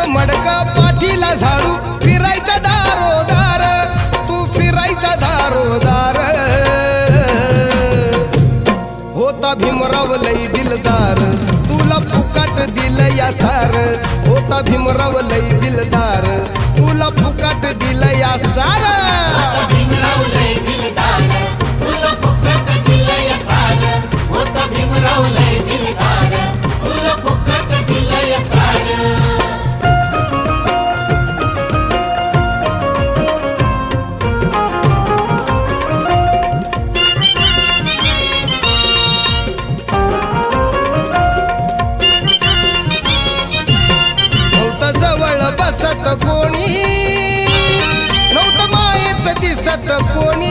घ्यायचं मडक पाठीला झाडू फिरायचा दारोदार तू फिरायचा दारोदार होता भीमराव लई दिलदार तुला फुकाट दिलं या सार होता भीमराव लई दिलदार तुला फुकाट दिलं या सार भीमराव लय दिलदार तुला फुकट दिलं या सार होता भीमराव लय दिलदार तुला फुकट दिलं या सार नव्हतं जवळ बसत कोणी नव्हतं मायेत दिसत कोणी